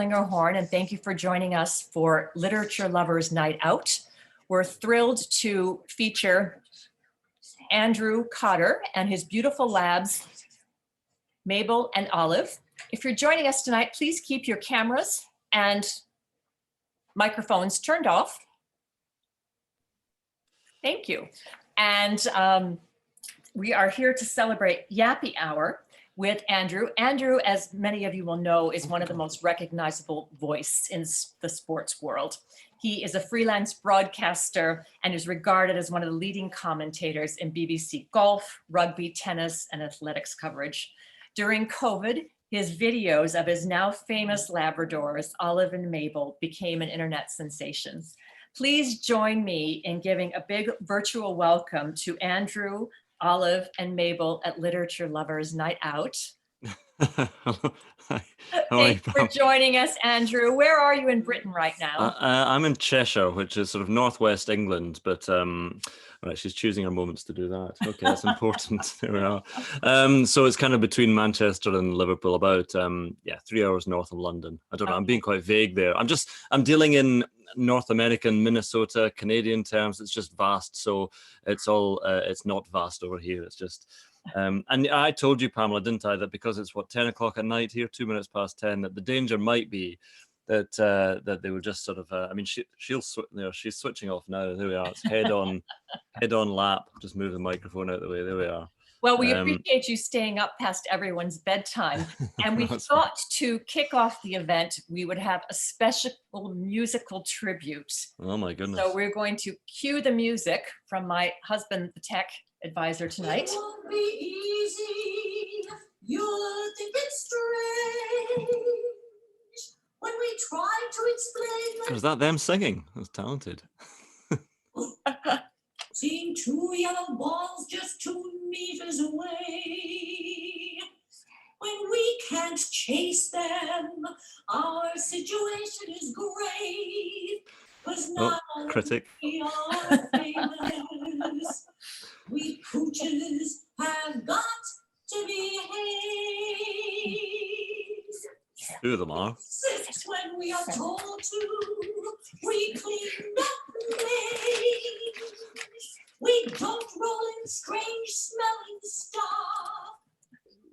Klinger-Horn, and thank you for joining us for Literature Lovers Night Out. We're thrilled to feature Andrew Cotter and his beautiful labs, Mabel and Olive. If you're joining us tonight, please keep your cameras and microphones turned off. Thank you. And we are here to celebrate Yappy Hour with Andrew. Andrew, as many of you will know, is one of the most recognizable voices in the sports world. He is a freelance broadcaster and is regarded as one of the leading commentators in BBC golf, rugby, tennis, and athletics coverage. During COVID, his videos of his now famous Labradors, Olive and Mabel, became an internet sensation. Please join me in giving a big virtual welcome to Andrew, Olive, and Mabel at Literature Lovers Night Out. Thanks for joining us, Andrew. Where are you in Britain right now? I'm in Cheshire, which is sort of northwest England, but right, she's choosing her moments to do that. Okay, that's important. There we are. So it's kind of between Manchester and Liverpool, about 3 hours north of London. I don't know. I'm being quite vague there. I'm dealing in North American, Minnesota, Canadian terms. It's just vast. So it's all it's not vast over here. It's just. And I told you, Pamela, didn't I, that because it's 10 o'clock at night here, 2 minutes past 10, that the danger might be that that they will just sort of. I mean, she's switching off now. There we are. It's head on lap. Just move the microphone out of the way. There we are. Well, we appreciate you staying up past everyone's bedtime. And we thought to kick off the event, we would have a special musical tribute. Oh my goodness. So we're going to cue the music from my husband, the tech advisor tonight. It won't be easy. You'll think it's strange when we try to explain. Was that them singing? That's talented. Seeing two yellow balls just 2 meters away. When we can't chase them, our situation is great. 'Cause now critic. we are famous. We pooches have got to behave. 2 of them are. Six when we are told to. We clean up names. We don't roll in strange smelling stuff.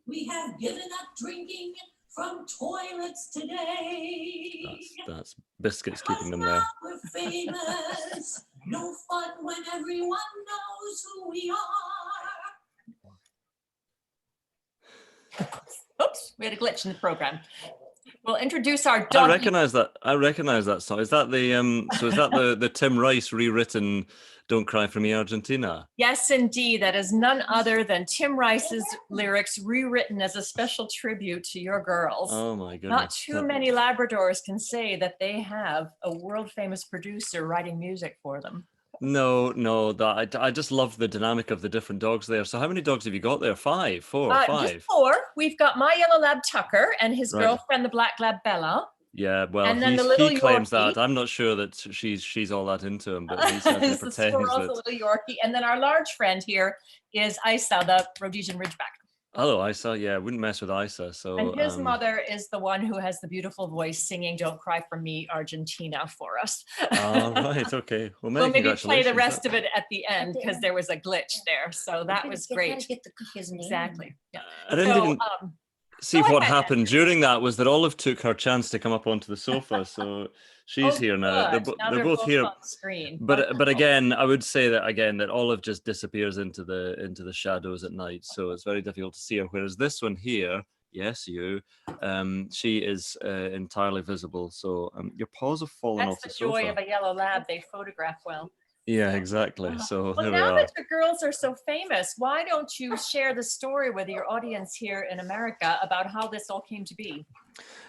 We have given up drinking from toilets today. That's biscuits keeping them there. We're famous. No fun when everyone knows who we are. Oops, we had a glitch in the program. We'll introduce our dog. I recognize that song. Is that the Tim Rice rewritten "Don't Cry for Me, Argentina"? Yes, indeed. That is none other than Tim Rice's lyrics rewritten as a special tribute to your girls. Oh my goodness. Not too many Labradors can say that they have a world famous producer writing music for them. No, I just love the dynamic of the different dogs there. So how many dogs have you got there? 5, 4, 5? Just 4. We've got my yellow lab Tucker and his girlfriend, the black lab Bella. Yeah, well, and then he claims Yorkie. that. I'm not sure that she's all that into him, but he certainly pretends that. The little Yorkie. And then our large friend here is Isa, the Rhodesian Ridgeback. Hello, Isa. Yeah, wouldn't mess with Isa. So, and his mother is the one who has the beautiful voice singing "Don't Cry for Me, Argentina" for us. Oh, right. Okay. Well, we'll maybe play the rest of it at the end because there was a glitch there. So that was great. Exactly. Yeah. I didn't even see what happened during that was that Olive took her chance to come up onto the sofa. So she's here now. They're both here. On screen. But again, I would say that Olive just disappears into the shadows at night. So it's very difficult to see her. Whereas this one here, yes, she is entirely visible. So your paws have fallen off the sofa. That's the joy of a yellow lab. They photograph well. Yeah, exactly. So well, there we now are. that your girls are so famous, why don't you share the story with your audience here in America about how this all came to be?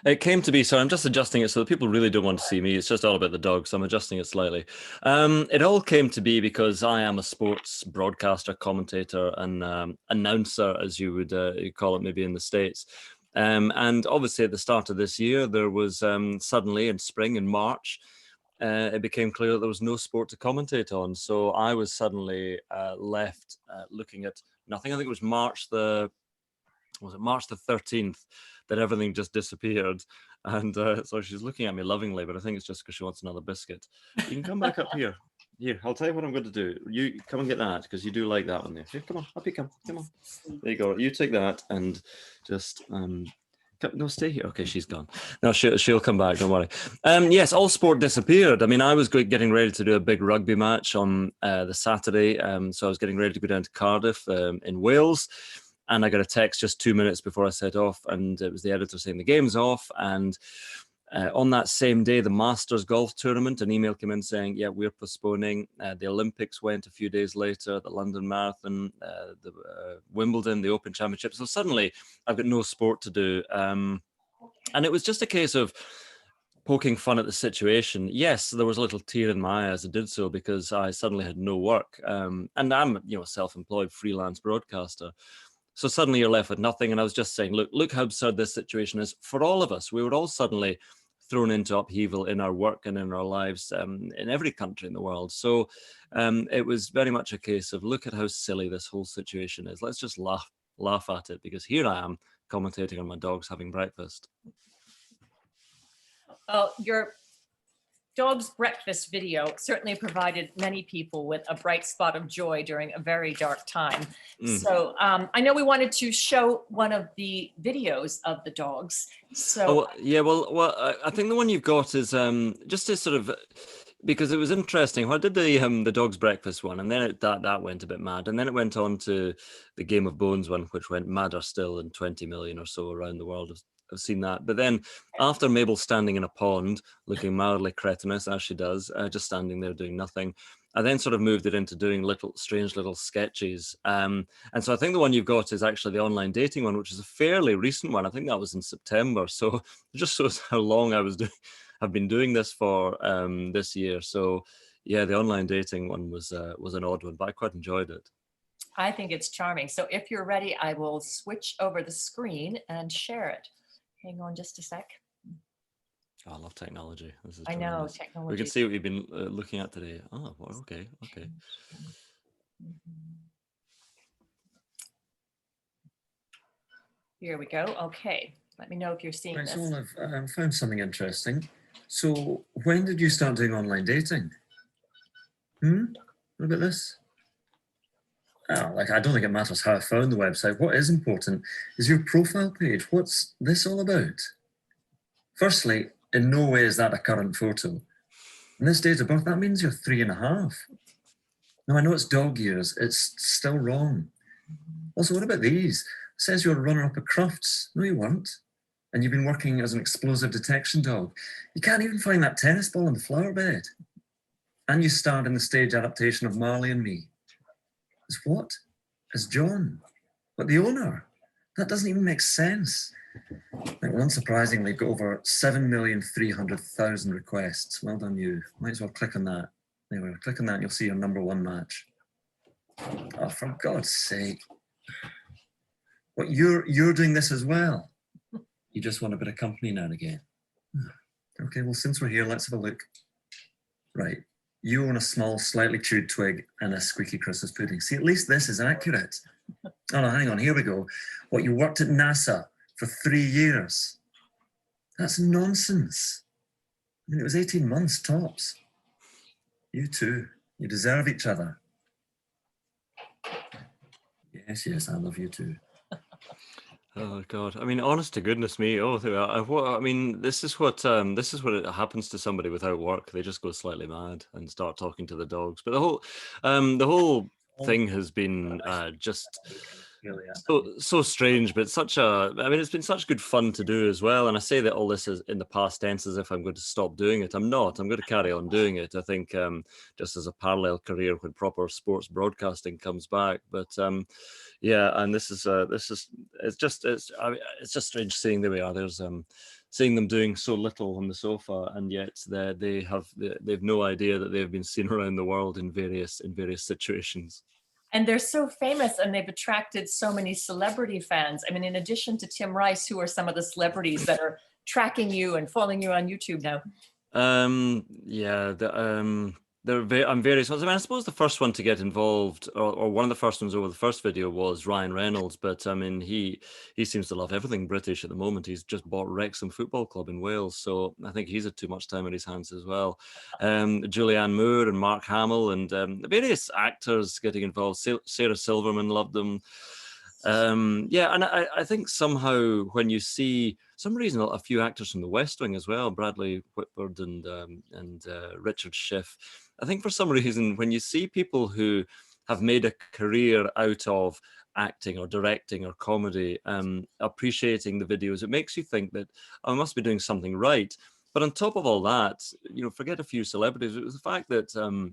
It came to be, so I'm just adjusting it so that people really don't want to see me. It's just all about the dog, so I'm adjusting it slightly. It all came to be because I am a sports broadcaster, commentator, and announcer, as you would call it maybe in the States. And obviously at the start of this year, there was suddenly in spring, in March, it became clear that there was no sport to commentate on. So I was suddenly left looking at nothing. I think it was March the 13th that everything just disappeared. And so she's looking at me lovingly, but I think it's just because she wants another biscuit. You can come back up here. Here, I'll tell you what I'm going to do. You come and get that, because you do like that one there. Here, come on, up you come. Come on. There you go. You take that and just no, stay here. Okay, she's gone. No, she'll come back. Don't worry. Yes, all sport disappeared. I mean, I was getting ready to do a big rugby match on the Saturday. So I was getting ready to go down to Cardiff in Wales. And I got a text just 2 minutes before I set off, and it was the editor saying the game's off. And on that same day, the Masters golf tournament, an email came in saying, yeah, we're postponing. The Olympics went a few days later, the London Marathon, the Wimbledon, the Open Championship. So suddenly I've got no sport to do. And it was just a case of poking fun at the situation. Yes, there was a little tear in my eye as I did so, because I suddenly had no work. And I'm, a self-employed freelance broadcaster. So suddenly you're left with nothing. And I was just saying, look how absurd this situation is for all of us. We were all suddenly thrown into upheaval in our work and in our lives in every country in the world. So it was very much a case of, look at how silly this whole situation is. Let's just laugh at it, because here I am commentating on my dogs having breakfast. Well, your dog's breakfast video certainly provided many people with a bright spot of joy during a very dark time. So I know we wanted to show one of the videos of the dogs. So I think the one you've got is just to sort of, because it was interesting. I did the dog's breakfast one, and then that went a bit mad, and then it went on to the Game of Bones one, which went madder still, and 20 million or so around the world have seen that. But then after Mabel standing in a pond looking mildly cretinous, as she does, just standing there doing nothing, I then sort of moved it into doing strange little sketches. And so I think the one you've got is actually the online dating one, which is a fairly recent one. I think that was in September. So it just shows how long I've been doing this for this year. So yeah, the online dating one was an odd one, but I quite enjoyed it. I think it's charming. So if you're ready, I will switch over the screen and share it. Hang on just a sec. Oh, I love technology. This is I know, tremendous. technology. We can see what you've been looking at today. Oh, okay. Here we go. Okay. Let me know if you're seeing Right, this. so I've found something interesting. So when did you start doing online dating? What about this? Oh, I don't think it matters how I found the website. What is important is your profile page. What's this all about? Firstly, in no way is that a current photo. And this date of birth, that means you're 3.5. Now, I know it's dog years. It's still wrong. Also, what about these? It says you're a runner-up at Crufts. No, you weren't. And you've been working as an explosive detection dog. You can't even find that tennis ball in the flower bed. And you starred in the stage adaptation of Mabel and Me. As what? As John. But the owner? That doesn't even make sense. Well, unsurprisingly, got over 7,300,000 requests. Well done, you. Might as well click on that. There we are. Click on that and you'll see your #1 match. Oh, for God's sake. What, you're doing this as well? You just want a bit of company now and again. Okay, well, since we're here, let's have a look. Right. You own a small, slightly chewed twig and a squeaky Christmas pudding. See, at least this is accurate. Oh, no, hang on. Here we go. What, you worked at NASA for 3 years? That's nonsense. I mean, it was 18 months tops. You two, you deserve each other. Yes, I love you too. Oh God! I mean, honest to goodness me! Oh, I mean, this is what it happens to somebody without work. They just go slightly mad and start talking to the dogs. But the whole thing has been just so strange. But it's been such good fun to do as well. And I say that all this is in the past tense as if I'm going to stop doing it. I'm not. I'm going to carry on doing it. I think just as a parallel career when proper sports broadcasting comes back. But yeah, and it's just strange seeing the way others seeing them doing so little on the sofa, and yet they've no idea that they've been seen around the world in various situations. And they're so famous, and they've attracted so many celebrity fans. I mean, in addition to Tim Rice, who are some of the celebrities that are tracking you and following you on YouTube now? Yeah, on various ones. I mean, I suppose the first one to get involved, or one of the first ones over the first video, was Ryan Reynolds. But I mean, he seems to love everything British at the moment. He's just bought Wrexham Football Club in Wales, so I think he's had too much time on his hands as well. Julianne Moore and Mark Hamill and various actors getting involved. Sarah Silverman loved them. Yeah, and I think somehow when you see some reason a few actors from the West Wing as well, Bradley Whitford and Richard Schiff, I think for some reason when you see people who have made a career out of acting or directing or comedy, appreciating the videos, it makes you think that I must be doing something right. But on top of all that, you know, forget a few celebrities, it was the fact that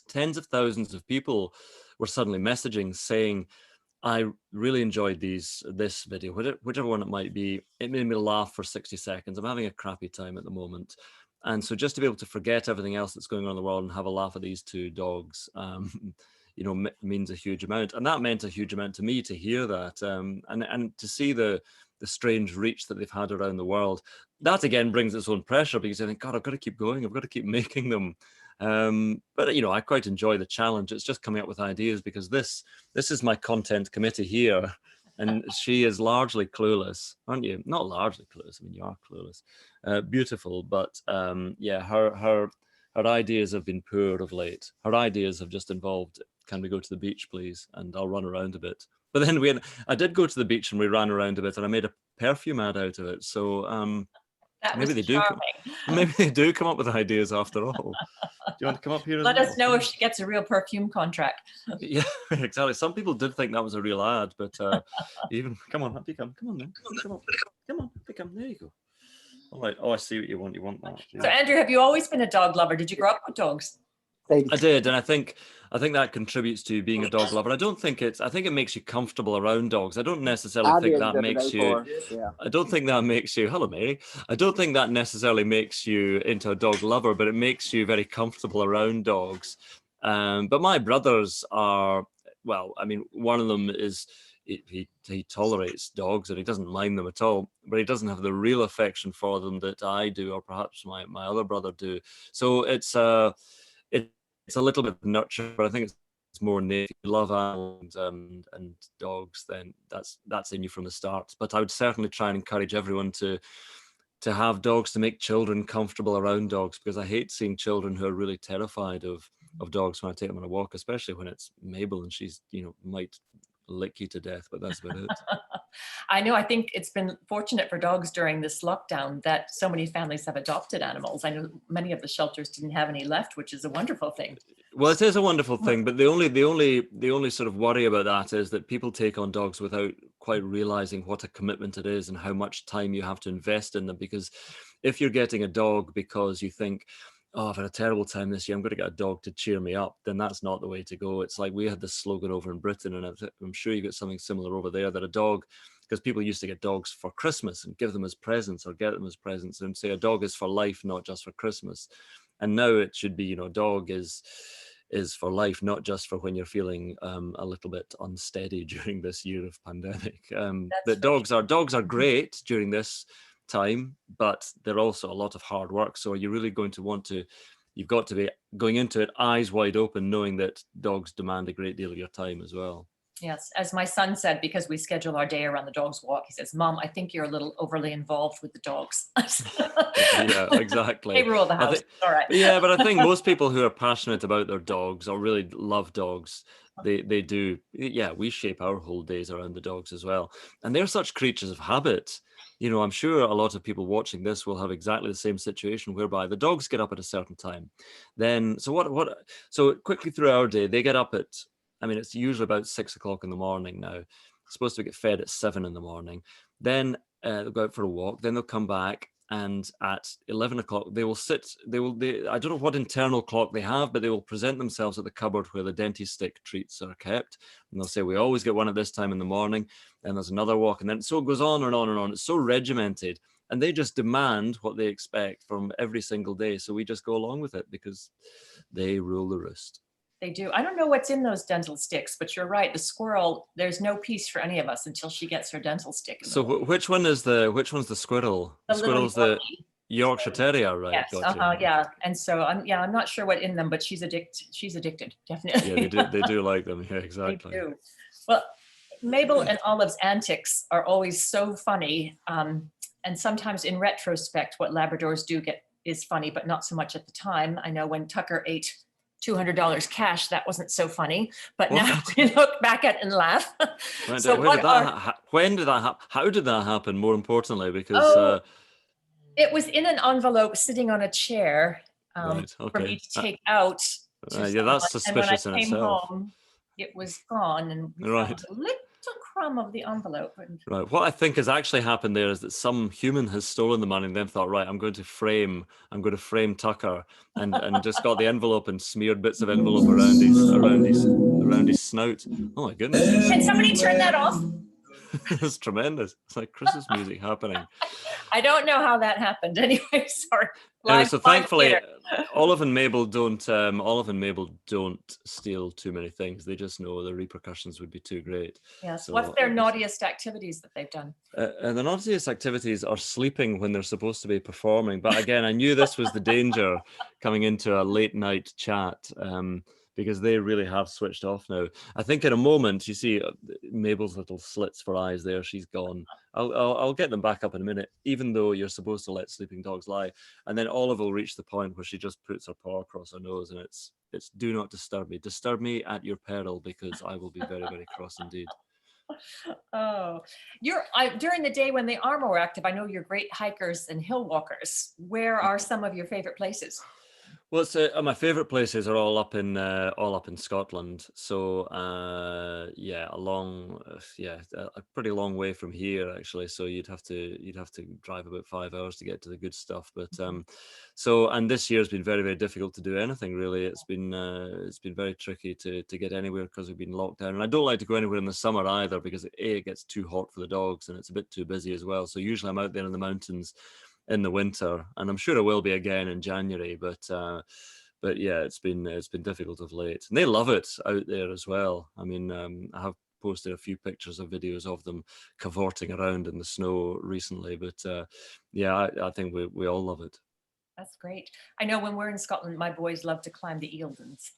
tens of thousands of people were suddenly messaging saying, I really enjoyed this video, whichever one it might be. It made me laugh for 60 seconds. I'm having a crappy time at the moment. And so just to be able to forget everything else that's going on in the world and have a laugh at these two dogs, you know, means a huge amount. And that meant a huge amount to me to hear that and to see the strange reach that they've had around the world. That again brings its own pressure because I think, God, I've got to keep going. I've got to keep making them. But you know, I quite enjoy the challenge. It's just coming up with ideas because this is my content committee here, and she is largely clueless, aren't you? Not largely clueless. I mean, you are clueless. Beautiful, but yeah, her ideas have been poor of late. Her ideas have just involved, can we go to the beach, please? And I'll run around a bit. But then I did go to the beach and we ran around a bit, and I made a perfume ad out of it. So That maybe was they charming. maybe they do come up with ideas after all. Do you want to come up here? Let us know if she gets a real perfume contract. Yeah, exactly. Some people did think that was a real ad, but even come on, Happy, come on then, come on, Happy, come. There you go. All right. Oh, I see what you want. You want that. Yeah. So Andrew, have you always been a dog lover? Did you grow up with dogs? I did, and I think that contributes to being a dog lover. I think it makes you comfortable around dogs. I don't necessarily think that makes you. Yeah. I don't think that makes you. Hello, Mary. I don't think that necessarily makes you into a dog lover, but it makes you very comfortable around dogs. But my brothers are, well, I mean, one of them is he tolerates dogs and he doesn't mind them at all, but he doesn't have the real affection for them that I do, or perhaps my other brother do. So it's a little bit nurture, but I think it's more innate. If you love animals and dogs, then that's in you from the start. But I would certainly try and encourage everyone to have dogs, to make children comfortable around dogs, because I hate seeing children who are really terrified of dogs when I take them on a walk, especially when it's Mabel and she's, you know, might lick you to death, but that's about it. I know. I think it's been fortunate for dogs during this lockdown that so many families have adopted animals. I know many of the shelters didn't have any left, which is a wonderful thing. Well, it is a wonderful thing, but the only sort of worry about that is that people take on dogs without quite realizing what a commitment it is and how much time you have to invest in them. Because if you're getting a dog because you think, oh, I've had a terrible time this year, I'm going to get a dog to cheer me up, then that's not the way to go. It's like we had this slogan over in Britain, and I'm sure you get something similar over there, that a dog, because people used to get dogs for Christmas and give them as presents or get them as presents and say a dog is for life, not just for Christmas. And now it should be, you know, dog is for life, not just for when you're feeling a little bit unsteady during this year of pandemic. That dogs are great during this time, but they're also a lot of hard work. So you're really going to you've got to be going into it eyes wide open, knowing that dogs demand a great deal of your time as well. Yes, as my son said, because we schedule our day around the dog's walk, he says, "Mom, I think you're a little overly involved with the dogs." Yeah, exactly. They rule the house. All right. Yeah, but I think most people who are passionate about their dogs or really love dogs, they do. Yeah, we shape our whole days around the dogs as well. And they're such creatures of habit. You know, I'm sure a lot of people watching this will have exactly the same situation whereby the dogs get up at a certain time. Then, so quickly through our day, they get up at, I mean, it's usually about 6 o'clock in the morning now. It's supposed to get fed at 7 in the morning. Then they'll go out for a walk. Then they'll come back, and at 11 o'clock they will sit. I don't know what internal clock they have, but they will present themselves at the cupboard where the denti-stick treats are kept, and they'll say, "We always get one at this time in the morning." And there's another walk, and then so it goes on and on and on. It's so regimented, and they just demand what they expect from every single day. So we just go along with it because they rule the roost. They do. I don't know what's in those dental sticks, but you're right. The squirrel, there's no peace for any of us until she gets her dental stick. So which one's the squirrel? The squirrel's the. Yorkie. Yorkshire Terrier, right? Yes, Gotcha. yeah. And so I'm not sure what in them, but she's addicted, definitely. Yeah, they do like them. Yeah, They exactly. do. Well, Mabel and Olive's antics are always so funny. And sometimes in retrospect, what Labradors do is funny, but not so much at the time. I know when Tucker ate $200 cash, that wasn't so funny, but now What? we look back at and laugh. When So did what that when did that happen? How did that happen? More importantly, because Oh, it was in an envelope sitting on a chair right, for okay. me to take out to Yeah, that's someone. And when I suspicious in came itself. home, it was gone, and we Right. found a little crumb of the envelope. And Right. What I think has actually happened there is that some human has stolen the money and then thought, right, I'm going to frame Tucker, and just got the envelope and smeared bits of envelope around his snout. Oh my goodness. can somebody turn that off? It's tremendous. It's like Christmas music happening. I don't know how that happened. Anyway, sorry. Anyway, so thankfully, theater. Olive and Mabel don't steal too many things. They just know the repercussions would be too great. Yes. So, What's their naughtiest activities that they've done? and the naughtiest activities are sleeping when they're supposed to be performing. But again, I knew this was the danger coming into a late night chat. Because they really have switched off now. I think in a moment, you see Mabel's little slits for eyes there. She's gone. I'll get them back up in a minute, even though you're supposed to let sleeping dogs lie. And then Olive will reach the point where she just puts her paw across her nose, and it's do not disturb me. Disturb me at your peril, because I will be very, very cross indeed. Oh, during the day when the are more active, I know you're great hikers and hill walkers. Where are some of your favorite places? Well, my favorite places are all up in Scotland. So yeah, a pretty long way from here actually. So you'd have to drive about 5 hours to get to the good stuff. But and this year has been very, very difficult to do anything really. It's been very tricky to get anywhere because we've been locked down. And I don't like to go anywhere in the summer either, because it gets too hot for the dogs and it's a bit too busy as well. So usually I'm out there in the mountains in the winter, and I'm sure it will be again in January, but yeah, it's been difficult of late, and they love it out there as well. I mean, I have posted a few pictures of videos of them cavorting around in the snow recently, but yeah, I think we all love it. That's great. I know when we're in Scotland, my boys love to climb the Eildons.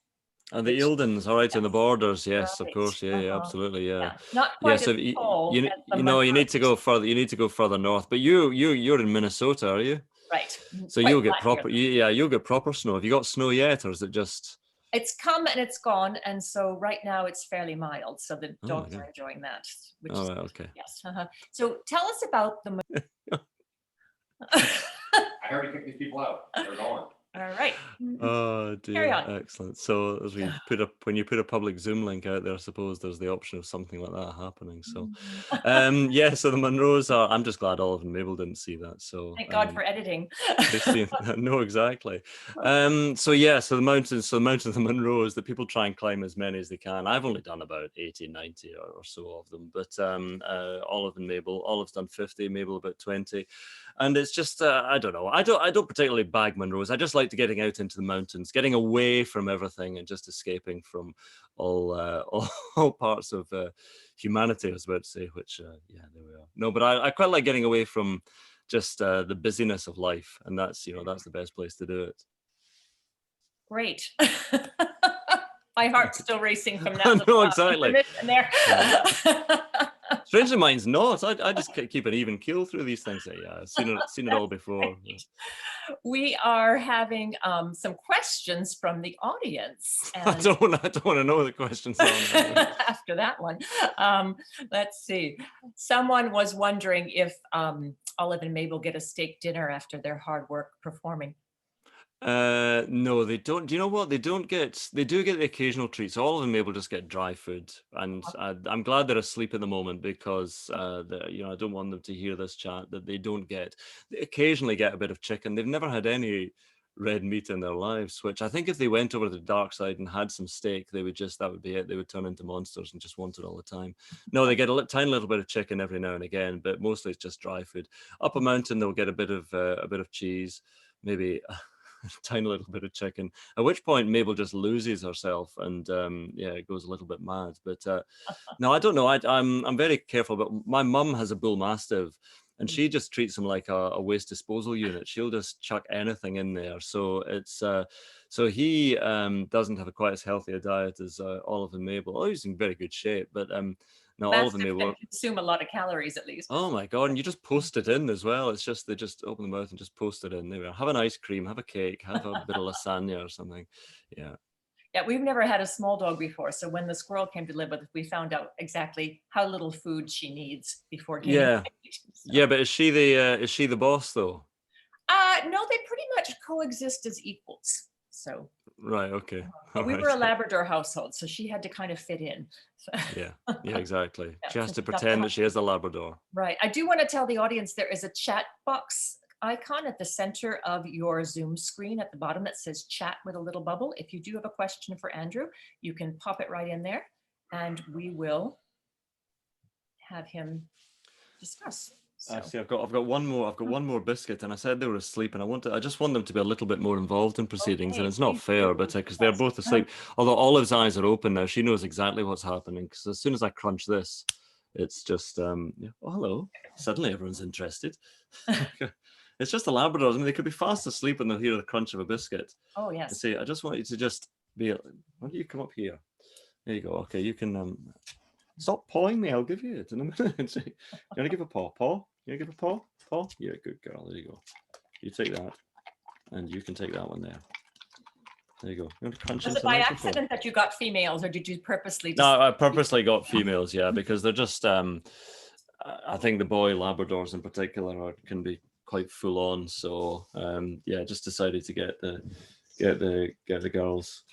And the Eildons, all right, in the borders, yes, Right. of course, yeah, absolutely, yeah. Not quite so as tall you as the you need to Monroes. go further. You need to go further north. But you're in Minnesota, are you? Right. So Quite you'll get flat here. you'll get proper snow. Have you got snow yet, or is it just? It's come and it's gone, and so right now it's fairly mild. So the Oh, dogs yeah. are enjoying that. Which Oh, is right, okay. yes. So tell us about the. I already kicked these people out. They're gone. All right. Oh Carry dear, on. excellent. So as when you put a public Zoom link out there, I suppose there's the option of something like that happening. So, yeah. So the Monroes are. I'm just glad Olive and Mabel didn't see that. So Thank God for editing. they've seen that. No, exactly. So yeah. So the mountains of the Monroes that people try and climb as many as they can. I've only done about 80, 90 or so of them. But Olive and Mabel. Olive's done 50. Mabel about 20. And it's just I don't know. I don't particularly bag Monroes. I just like to getting out into the mountains, getting away from everything, and just escaping from all parts of humanity. I was about to say, which yeah, there we are. No, but I quite like getting away from just the busyness of life, and that's the best place to do it. Great. My heart's still racing from that. No, little, exactly. intermission there. Strangely, mine's not. I just keep an even keel through these things. Yeah, I've seen it all before. We are having some questions from the audience. I don't want to know the questions on after that one. Let's see. Someone was wondering if Olive and Mabel get a steak dinner after their hard work performing. No, they don't. Do you know what? They do get the occasional treats. All of them able just get dry food, and I'm glad they're asleep at the moment, because I don't want them to hear this chat, that they occasionally get a bit of chicken. They've never had any red meat in their lives, which I think if they went over to the dark side and had some steak, that would be it. They would turn into monsters and just want it all the time. No, they get a tiny little bit of chicken every now and again, but mostly it's just dry food. Up a mountain, they'll get a bit of cheese, maybe a tiny little bit of chicken, at which point Mabel just loses herself and it goes a little bit mad. But no, I don't know. I'm very careful, but my mum has a bull mastiff, and she just treats him like a waste disposal unit. She'll just chuck anything in there. So it's so he doesn't have quite as healthy a diet as Olive and Mabel. Oh, he's in very good shape, but no, Olive and Mastiff Mabel. can consume a lot of calories at least. Oh my God, and you just post it in as well. It's just, they just open the mouth and just post it in. There we are. Have an ice cream, have a cake, have a bit of lasagna or something. Yeah. Yeah, we've never had a small dog before. So when the squirrel came to live with us, we found out exactly how little food she needs before gaining Yeah. weight. So, Yeah, but is she the boss though? no, they pretty much coexist as equals. So, Right, okay. but we All were a right. Labrador household, so she had to kind of fit in. So, Yeah, exactly. Yeah, She has so to that's pretend how- that she is a Labrador. right. I do want to tell the audience there is a chat box icon at the center of your Zoom screen at the bottom that says chat with a little bubble. If you do have a question for Andrew, you can pop it right in there and we will have him discuss. So, Actually, I've got one more biscuit, and I said they were asleep, and I just want them to be a little bit more involved in proceedings, and Okay, it's not please fair, do. but because they're Yes. both asleep. Although Olive's eyes are open now, she knows exactly what's happening. Because as soon as I crunch this, it's just yeah. Oh, hello. Suddenly everyone's interested. It's just the Labradors. I mean, they could be fast asleep and they'll hear the crunch of a biscuit. oh I yes. say, I just want you to just be. Why don't you come up here? There you go. Okay, you can stop pawing me. I'll give you it in a minute. You want to give a paw? Paw? You want to give a paw? Paw? Yeah, good girl. There you go. You take that, and you can take that one there. There you go. You want to crunch Was into it the by microphone? accident that you got females or did you purposely? No, I purposely got females, yeah, because they're just. I think the boy Labradors in particular can be quite full on. So yeah, just decided to get the girls,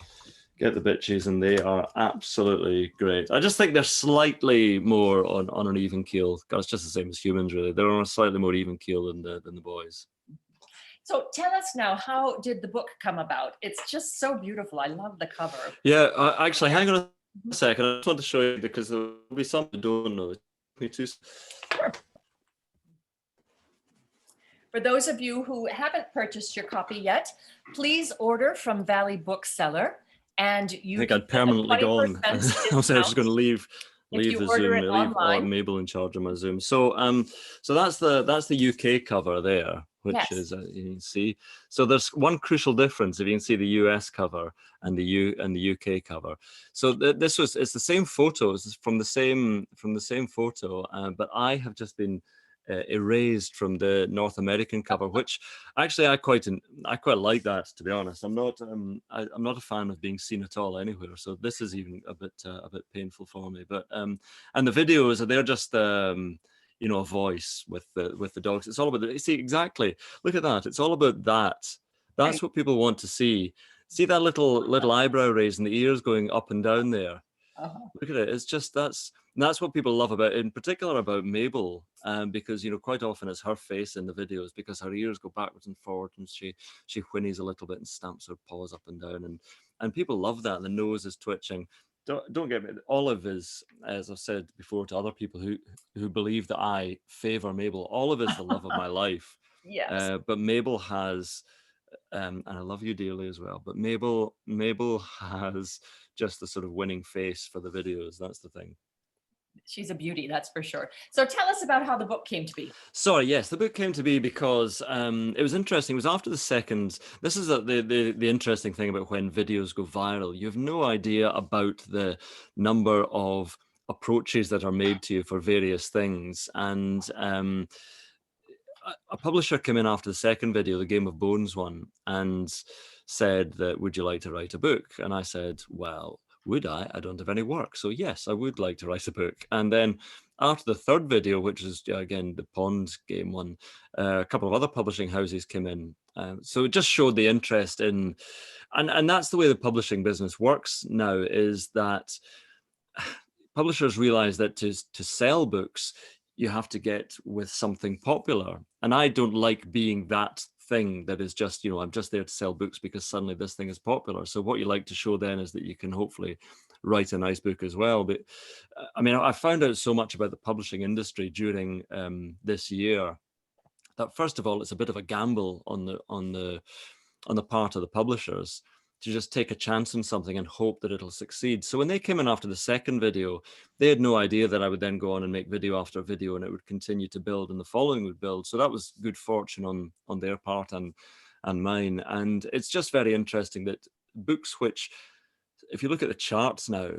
get the bitches, and they are absolutely great. I just think they're slightly more on an even keel. It's just the same as humans, really. They're on a slightly more even keel than the boys. So tell us now, how did the book come about? It's just so beautiful. I love the cover. Yeah, actually, hang on a second. I just want to show you because there will be some who don't know. Me too. Sure. For those of you who haven't purchased your copy yet, please order from Valley Bookseller, and you. I think I'd permanently gone. I was just going to leave if you the order Zoom, it leave online. Mabel in charge of my Zoom. So so that's the UK cover there, which Yes. is you can see. So there's one crucial difference if you can see the US cover and the UK cover. So it's the same photos from the same photo, but I have just been erased from the North American cover, which actually I quite like that, to be honest. I'm not a fan of being seen at all anywhere, so this is even a bit painful for me. But and the videos, they're just you know, a voice with the dogs. It's all about see, exactly, look at that, it's all about that. That's what people want to see. See that little eyebrow raise and the ears going up and down there. Look at it. It's just that's what people love about, in particular about Mabel, because you know, quite often it's her face in the videos because her ears go backwards and forward, and she whinnies a little bit and stamps her paws up and down, and people love that. And the nose is twitching. Don't get me. Olive is, as I've said before to other people who believe that I favor Mabel. Olive is the love of my life. Yes. But Mabel has. And I love you dearly as well. But Mabel has just the sort of winning face for the videos. That's the thing. She's a beauty, that's for sure. So tell us about how the book came to be. Sorry, yes, the book came to be because it was interesting. It was after the second. This is the interesting thing about when videos go viral. You have no idea about the number of approaches that are made to you for various things, and a publisher came in after the second video, the Game of Bones one, and said that, would you like to write a book? And I said, well, would I? I don't have any work. So yes, I would like to write a book. And then after the third video, which is again the Pond game one, a couple of other publishing houses came in. So it just showed the interest in, and that's the way the publishing business works now, is that publishers realize that to sell books, you have to get with something popular. And I don't like being that thing that is just, you know, I'm just there to sell books because suddenly this thing is popular. So what you like to show then is that you can hopefully write a nice book as well. But I mean, I found out so much about the publishing industry during this year that, first of all, it's a bit of a gamble on the part of the publishers. just take a chance on something and hope that it'll succeed. So when they came in after the second video, they had no idea that I would then go on and make video after video, and it would continue to build and the following would build. So that was good fortune on their part and mine. And it's just very interesting that books which, if you look at the charts now,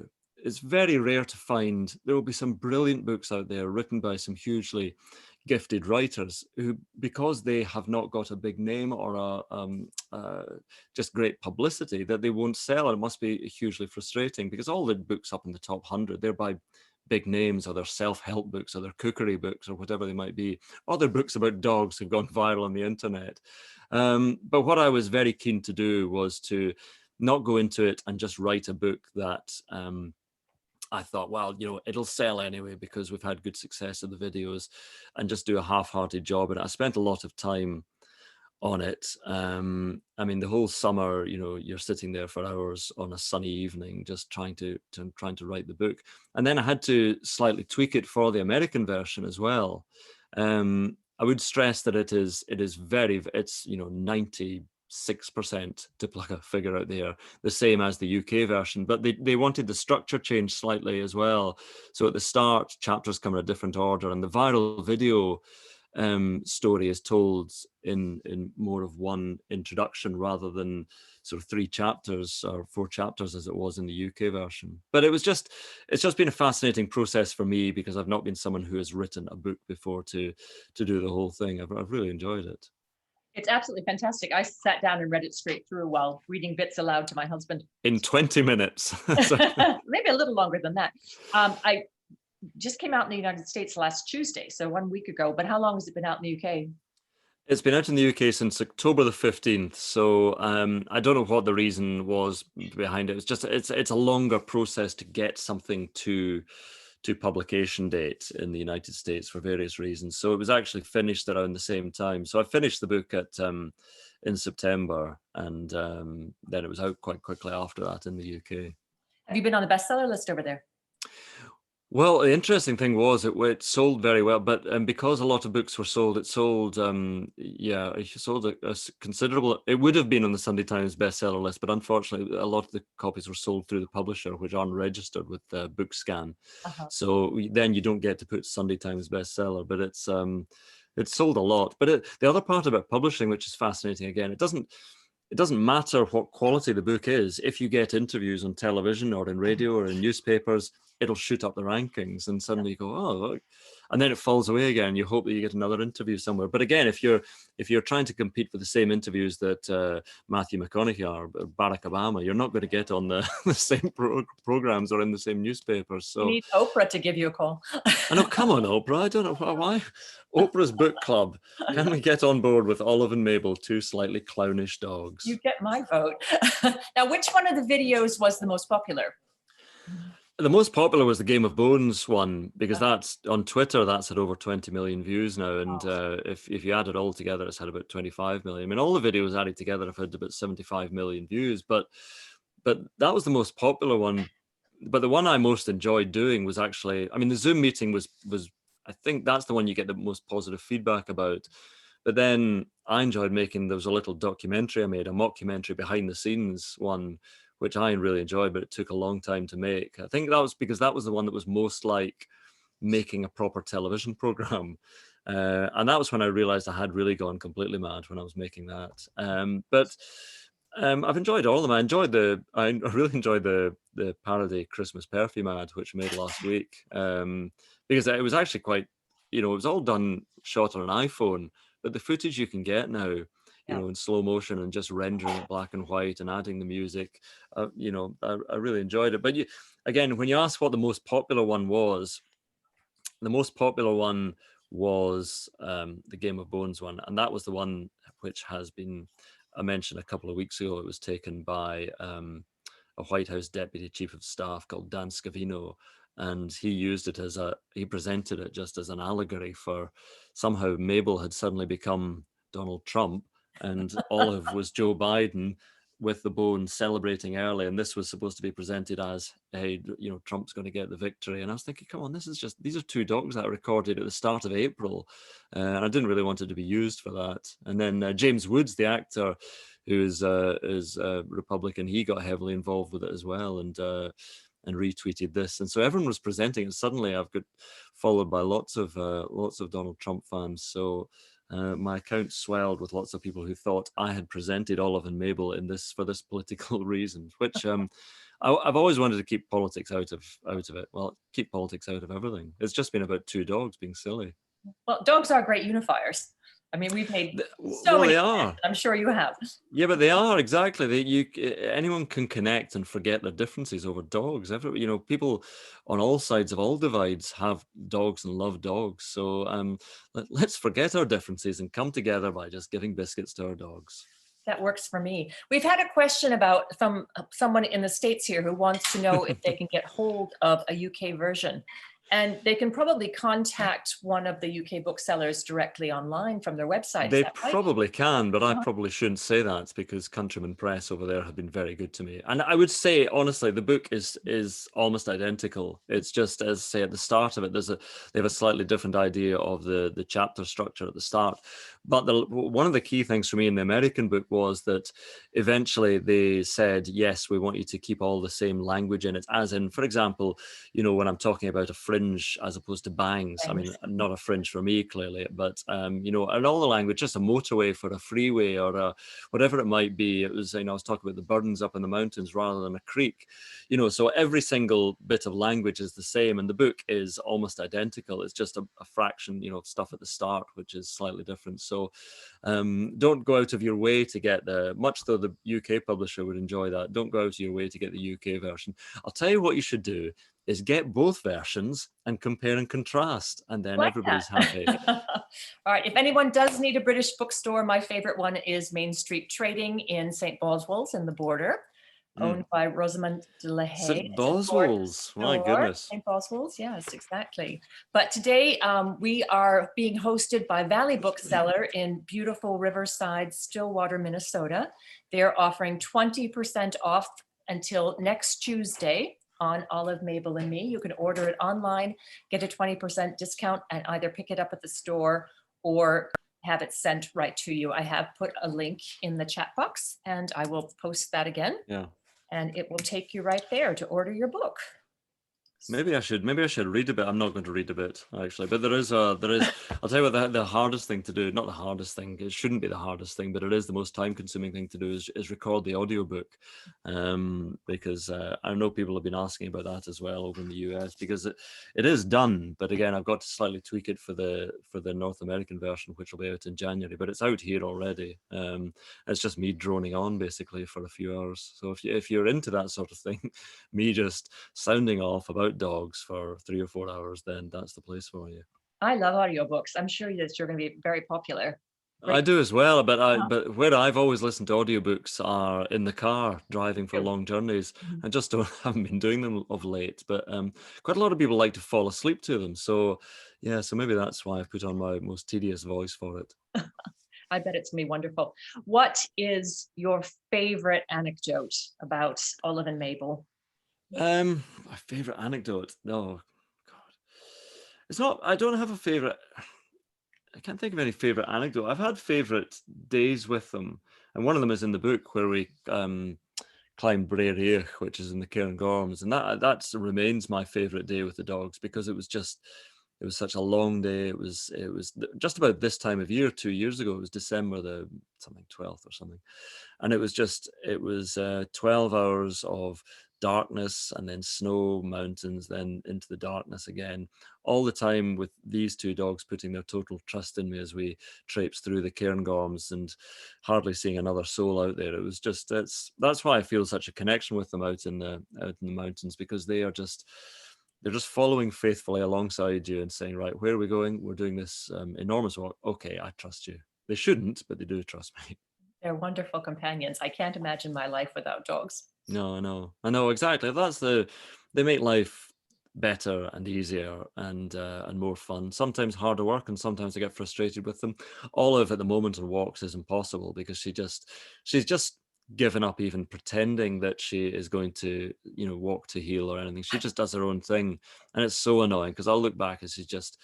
it's very rare to find. There will be some brilliant books out there written by some hugely gifted writers who, because they have not got a big name or just great publicity, that they won't sell. And it must be hugely frustrating, because all the books up in the top 100, they're by big names, or they're self-help books, or they're cookery books, or whatever they might be, or they're books about dogs who've gone viral on the internet. But what I was very keen to do was to not go into it and just write a book that I thought, well, it'll sell anyway because we've had good success of the videos, and just do a half-hearted job. And I spent a lot of time on it. I mean, the whole summer, you're sitting there for hours on a sunny evening, just trying to write the book. And then I had to slightly tweak it for the American version as well. I would stress that it's 96%, to pluck a figure out there, the same as the UK version, but they wanted the structure changed slightly as well. So at the start, chapters come in a different order, and the viral video story is told in more of one introduction rather than sort of 3 chapters or 4 chapters as it was in the UK version. But it's just been a fascinating process for me, because I've not been someone who has written a book before to do the whole thing. I've really enjoyed it. It's absolutely fantastic. I sat down and read it straight through while reading bits aloud to my husband. In 20 minutes. Maybe a little longer than that. I just came out in the United States last Tuesday, so 1 week ago. But how long has it been out in the UK? It's been out in the UK since October the 15th. So I don't know what the reason was behind it. It's a longer process to get something to publication date in the United States for various reasons. So it was actually finished around the same time. So I finished the book in September, and then it was out quite quickly after that in the UK. Have you been on the bestseller list over there? Well, the interesting thing was it sold very well, but because a lot of books were sold, it sold a considerable. It would have been on the Sunday Times bestseller list, but unfortunately, a lot of the copies were sold through the publisher, which aren't registered with BookScan. So then you don't get to put Sunday Times bestseller, but it's sold a lot. But the other part about publishing, which is fascinating, again, it doesn't matter what quality the book is. If you get interviews on television or in radio or in newspapers, it'll shoot up the rankings, and suddenly you go, oh, look. And then it falls away again. You hope that you get another interview somewhere. But again, if you're trying to compete for the same interviews that Matthew McConaughey or Barack Obama, you're not going to get on the same programs or in the same newspapers. So you need Oprah to give you a call. I know, come on, Oprah. I don't know why. Oprah's book club. Can we get on board with Olive and Mabel, 2 slightly clownish dogs? You get my vote. Now, which one of the videos was the most popular? The most popular was the Game of Bones one, because that's on Twitter. That's had over 20 million views now, and if you add it all together, it's had about 25 million. I mean, all the videos added together have had about 75 million views, but that was the most popular one. But the one I most enjoyed doing was actually, I mean, the Zoom meeting was I think that's the one you get the most positive feedback about. But then I enjoyed making, there was a little documentary I made, a mockumentary behind the scenes one, which I really enjoyed, but it took a long time to make. I think that was because that was the one that was most like making a proper television program. And that was when I realized I had really gone completely mad when I was making that. But I've enjoyed all of them. I really enjoyed the parody Christmas Perfume ad, which I made last week, because it was actually quite, it was all shot on an iPhone, but the footage you can get now, in slow motion and just rendering it black and white and adding the music, I really enjoyed it. But again, when you ask what the most popular one was, the most popular one was the Game of Bones one, and that was the one which has been, I mentioned a couple of weeks ago, it was taken by a White House Deputy Chief of Staff called Dan Scavino, and he used it he presented it just as an allegory for somehow Mabel had suddenly become Donald Trump, and Olive was Joe Biden, with the bone celebrating early, and this was supposed to be presented as, hey, Trump's going to get the victory. And I was thinking, come on, these are 2 dogs that I recorded at the start of April, and I didn't really want it to be used for that. And then James Woods, the actor who is Republican, he got heavily involved with it as well, and retweeted this, and so everyone was presenting it. Suddenly, I've got followed by lots of Donald Trump fans. So my account swelled with lots of people who thought I had presented Olive and Mabel in this for this political reason, which I've always wanted to keep politics out of it. Well, keep politics out of everything. It's just been about two dogs being silly. Well, dogs are great unifiers. I mean, we've made so Well, many they friends. are. I'm sure you have. Yeah, but they are, exactly. Anyone can connect and forget their differences over dogs. People on all sides of all divides have dogs and love dogs. So let's forget our differences and come together by just giving biscuits to our dogs. That works for me. We've had a question about someone in the States here who wants to know if they can get hold of a UK version. And they can probably contact one of the UK booksellers directly online from their website. They Is that right? probably can, but I probably shouldn't say that because Countryman Press over there have been very good to me. And I would say, honestly, the book is almost identical. It's just, as say at the start of it, they have a slightly different idea of the chapter structure at the start. But one of the key things for me in the American book was that eventually they said, yes, we want you to keep all the same language in it. As in, for example, when I'm talking about a fringe as opposed to bangs. I mean, not a fringe for me, clearly, but, and all the language, just a motorway for a freeway or whatever it might be. It was, I was talking about the burdens up in the mountains rather than a creek, so every single bit of language is the same. And the book is almost identical. It's just a fraction, of stuff at the start, which is slightly different. So don't go out of your way to get much though the UK publisher would enjoy that. Don't go out of your way to get the UK version. I'll tell you what you should do is get both versions and compare and contrast, and then everybody's happy. All right. If anyone does need a British bookstore, my favorite one is Main Street Trading in St. Boswell's in the Border, owned by Rosamund de la Haye. St. Boswell's, my goodness. St. Boswell's, yes, exactly. But today we are being hosted by Valley Bookseller in beautiful Riverside, Stillwater, Minnesota. They're offering 20% off until next Tuesday on Olive, Mabel and Me. You can order it online, get a 20% discount, and either pick it up at the store or have it sent right to you. I have put a link in the chat box and I will post that again. Yeah. And it will take you right there to order your book. Maybe I should read a bit. I'm not going to read a bit actually, but there is I'll tell you what, the hardest thing to do, not the hardest thing, it shouldn't be the hardest thing, but it is the most time consuming thing to do is record the audiobook. Because I know people have been asking about that as well over in the US, because it is done, but again, I've got to slightly tweak it for the North American version, which will be out in January, but it's out here already. It's just me droning on basically for a few hours. So if you're into that sort of thing, me just sounding off about dogs for 3 or 4 hours, then that's the place for you. I love audiobooks. I'm sure that you're going to be very popular. I do as well, but where I've always listened to audiobooks are in the car driving for long journeys. I just haven't been doing them of late, but quite a lot of people like to fall asleep to them. So yeah, so maybe that's why I've put on my most tedious voice for it. I bet it's going to be wonderful. What is your favorite anecdote about Olive and Mabel? My favorite anecdote. Oh God, it's not. I don't have a favorite. I can't think of any favorite anecdote. I've had favorite days with them, and one of them is in the book where we climbed Brer Eich, which is in the Cairngorms, and that remains my favorite day with the dogs because it was such a long day. It was just about this time of year 2 years ago. It was December the 12th or something, and it was 12 hours of darkness and then snow, mountains, then into the darkness again, all the time with these two dogs putting their total trust in me as we traipse through the Cairngorms and hardly seeing another soul out there. It was just, that's why I feel such a connection with them out in the mountains, because they're just following faithfully alongside you and saying, right, where are we going? We're doing this enormous work. Okay, I trust you. They shouldn't, but they do trust me. They're wonderful companions. I can't imagine my life without dogs. No, I know exactly. They make life better and easier and more fun. Sometimes harder work, and sometimes I get frustrated with them. Olive at the moment on walks is impossible because she's just given up even pretending that she is going to walk to heel or anything. She just does her own thing, and it's so annoying because I'll look back as she's just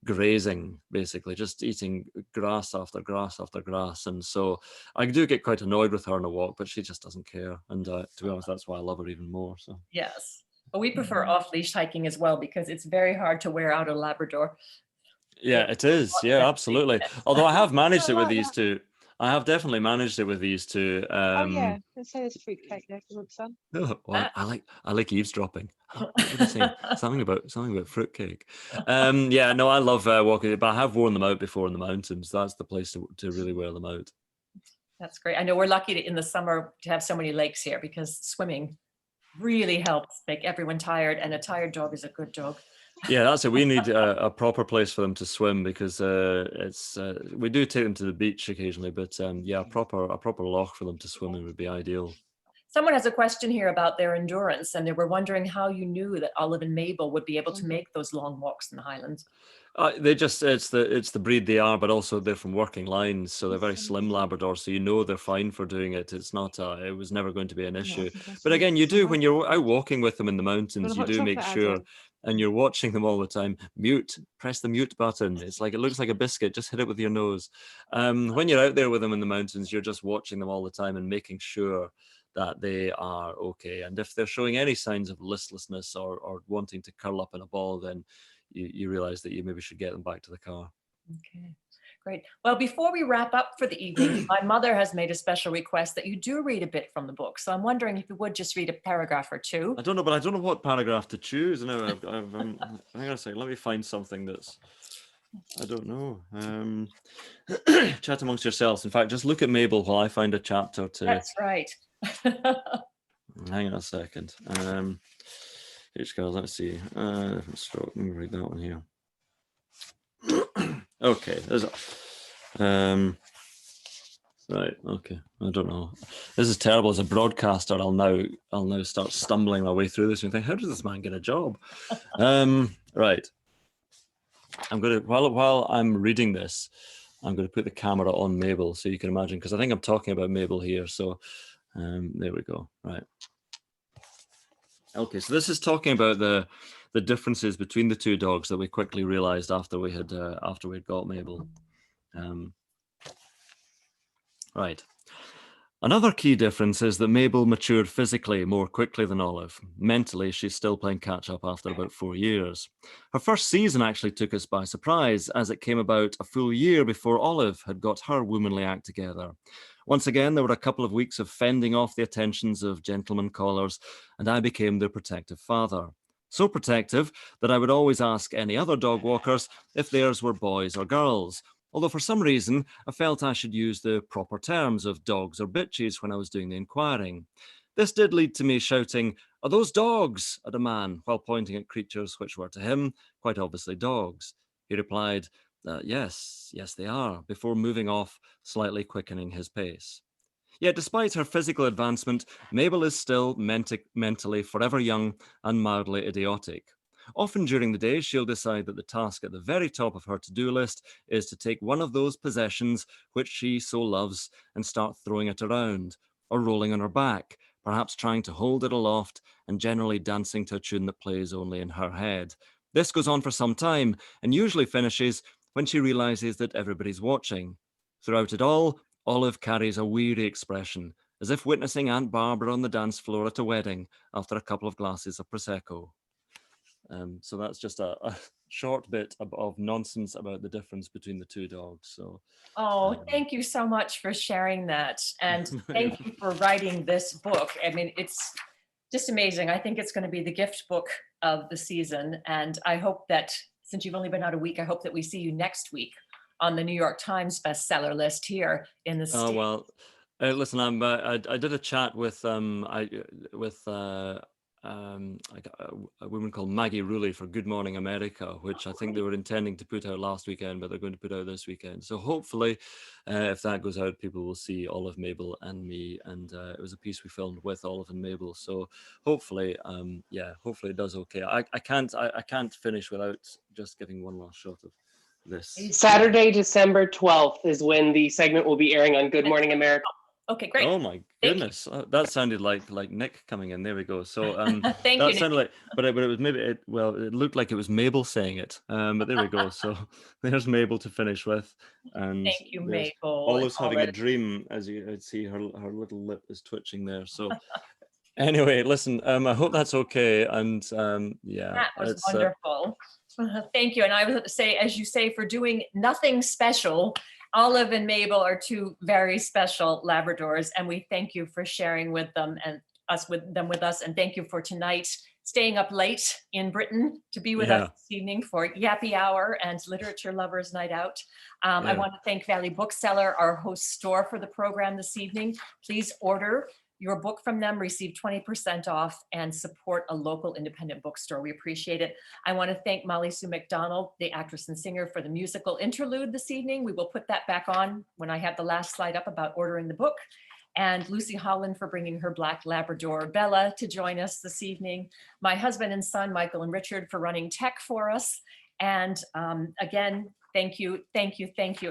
grazing, basically, just eating grass after grass after grass. And so I do get quite annoyed with her on a walk, but she just doesn't care. And to be honest, that's why I love her even more. So Yes. But we prefer off-leash hiking as well because it's very hard to wear out a Labrador. yeah, it is. Yeah, absolutely. Although I have managed it with these two. I have definitely managed it with these two. Oh yeah, let's say there's fruitcake there for son. Oh, well, I like eavesdropping. What are you saying? Something about fruitcake. Yeah, no, I love walking, but I have worn them out before in the mountains. That's the place to really wear them out. That's great. I know we're lucky in the summer to have so many lakes here because swimming really helps make everyone tired, and a tired dog is a good dog. Yeah, that's it. We need a proper place for them to swim because it's we do take them to the beach occasionally, but yeah, a proper loch for them to swim in would be ideal. Someone has a question here about their endurance, and they were wondering how you knew that Olive and Mabel would be able to make those long walks in the Highlands. They just it's the breed they are, but also they're from working lines, so they're very slim Labradors, so you know they're fine for doing it. It's not it was never going to be an issue. But again, you do when you're out walking with them in the mountains, you do make sure, and you're watching them all the time. Press the mute button. It's like, it looks like a biscuit, just hit it with your nose. When you're out there with them in the mountains, you're just watching them all the time and making sure that they are okay. And if they're showing any signs of listlessness or wanting to curl up in a ball, then you realize that you maybe should get them back to the car. Okay, great. Well, before we wrap up for the evening, my mother has made a special request that you do read a bit from the book. So I'm wondering if you would just read a paragraph or two. I don't know, but I don't know what paragraph to choose. No, hang on a second. Let me find something that's, I don't know. Chat amongst yourselves. In fact, just look at Mabel while I find a chapter to. That's right. Hang on a second. H girls, let's see. Different stroke. Let me read that one here. Okay. There's right. Okay. I don't know. This is terrible. As a broadcaster, I'll now start stumbling my way through this and think, how does this man get a job? Right. I'm gonna while I'm reading this, I'm going to put the camera on Mabel so you can imagine, because I think I'm talking about Mabel here. So there we go. Right. Okay, so this is talking about the differences between the two dogs that we quickly realized after we had got Mabel. Right. Another key difference is that Mabel matured physically more quickly than Olive. Mentally, she's still playing catch up after about 4 years. Her first season actually took us by surprise, as it came about a full year before Olive had got her womanly act together. Once again, there were a couple of weeks of fending off the attentions of gentlemen callers, and I became their protective father. So protective that I would always ask any other dog walkers if theirs were boys or girls, although for some reason I felt I should use the proper terms of dogs or bitches when I was doing the inquiring. This did lead to me shouting, "Are those dogs?" at a man, while pointing at creatures which were to him quite obviously dogs. He replied, yes, they are, before moving off, slightly quickening his pace. Yet despite her physical advancement, Mabel is still mentally forever young and mildly idiotic. Often during the day, she'll decide that the task at the very top of her to-do list is to take one of those possessions which she so loves and start throwing it around, or rolling on her back, perhaps trying to hold it aloft and generally dancing to a tune that plays only in her head. This goes on for some time and usually finishes when she realizes that everybody's watching. Throughout it all, Olive carries a weary expression, as if witnessing Aunt Barbara on the dance floor at a wedding after a couple of glasses of Prosecco. So that's just a short bit of nonsense about the difference between the two dogs. So, thank you so much for sharing that. And thank you for writing this book. I mean, it's just amazing. I think it's going to be the gift book of the season. And I hope that, since you've only been out a week, I hope that we see you next week on the New York Times bestseller list here in the States. Oh, well, listen, I did a chat with a woman called Maggie Ruley for Good Morning America, which I think they were intending to put out last weekend, but they're going to put out this weekend. So hopefully, if that goes out, people will see Olive, Mabel and Me. And it was a piece we filmed with Olive and Mabel. So hopefully, hopefully it does okay. I can't finish without just giving one last shot of this. Saturday, December 12th is when the segment will be airing on Good Morning America. Okay, great. Oh my Thank you. goodness, that sounded like Nick coming in. There we go. So Thank that you, sounded Nick. like, but it was maybe it looked like it was Mabel saying it. But there we go. So there's Mabel to finish with, and Thank you, there's Mabel. Olive's having a Olive. dream, as you would see her little lip is twitching there. So anyway, listen, I hope that's okay, and yeah, That was it's wonderful. Thank you. And I would say, as you say, for doing nothing special, Olive and Mabel are two very special Labradors, and we thank you for sharing with them and with us. And thank you for tonight, staying up late in Britain to be with us this evening for Yappy Hour and Literature Lovers Night Out. I want to thank Valley Bookseller, our host store for the program this evening. Please order your book from them, receive 20% off, and support a local independent bookstore. We appreciate it. I want to thank Molly Sue McDonald, the actress and singer, for the musical interlude this evening. We will put that back on when I have the last slide up about ordering the book. And Lucy Holland for bringing her Black Labrador, Bella, to join us this evening. My husband and son, Michael and Richard, for running tech for us. And again, thank you,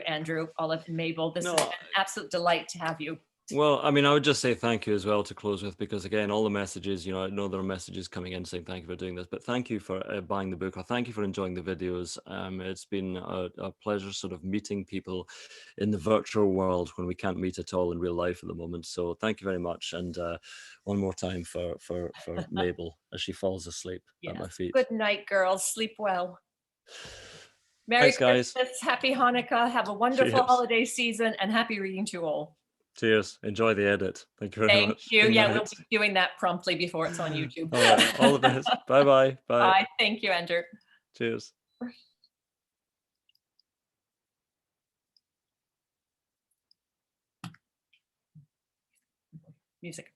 Andrew, Olive, and Mabel. This is an absolute delight to have you. Well, I mean, I would just say thank you as well to close with, because again, all the messages, I know there are messages coming in saying thank you for doing this, but thank you for buying the book, or thank you for enjoying the videos. It's been a pleasure sort of meeting people in the virtual world when we can't meet at all in real life at the moment. So thank you very much. And one more time for Mabel as she falls asleep at my feet. Good night, girls. Sleep well. Merry Thanks, guys. Christmas. Happy Hanukkah. Have a wonderful holiday season, and happy reading to you all. Cheers. Enjoy the edit. Thank you very much. Thank you. Yeah, we'll be doing that promptly before it's on YouTube. All right. All the best. Bye-bye. Bye. Bye. Thank you, Andrew. Cheers. Music.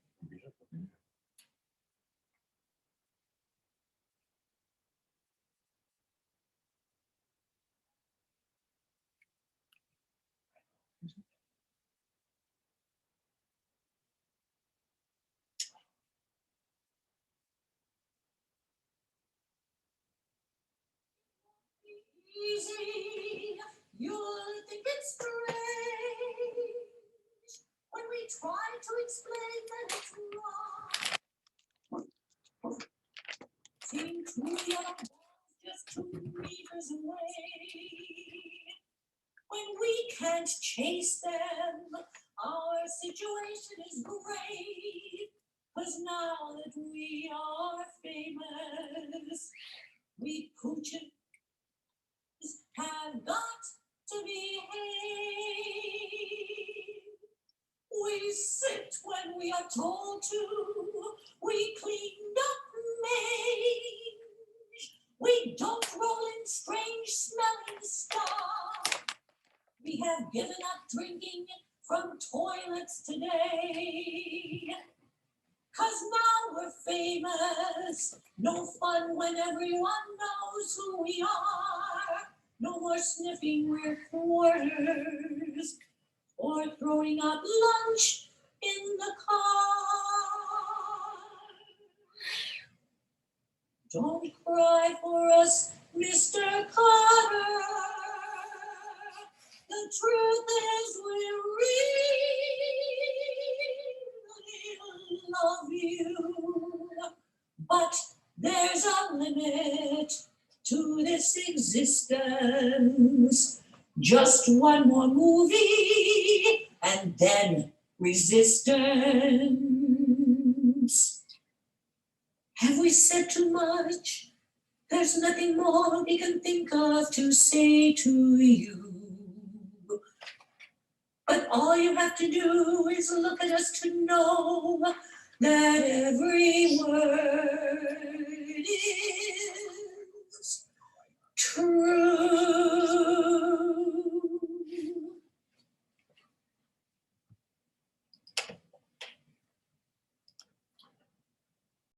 Easy, you'll think it's strange when we try to explain that it's wrong. Seem two young boys just 2 meters away. When we can't chase them, our situation is great. 'Cause now that we are famous, we pooches have got to behave. We sit when we are told to. We clean up mange. We don't roll in strange smelling stuff. We have given up drinking from toilets today. 'Cause now we're famous. No fun when everyone knows who we are. No more sniffing weird quarters or throwing up lunch in the car. Don't cry for us, Mr. Cotter. The truth is we really love you. But there's a limit to this existence. Just one more movie and then resistance. Have we said too much? There's nothing more we can think of to say to you. But all you have to do is look at us to know that every word is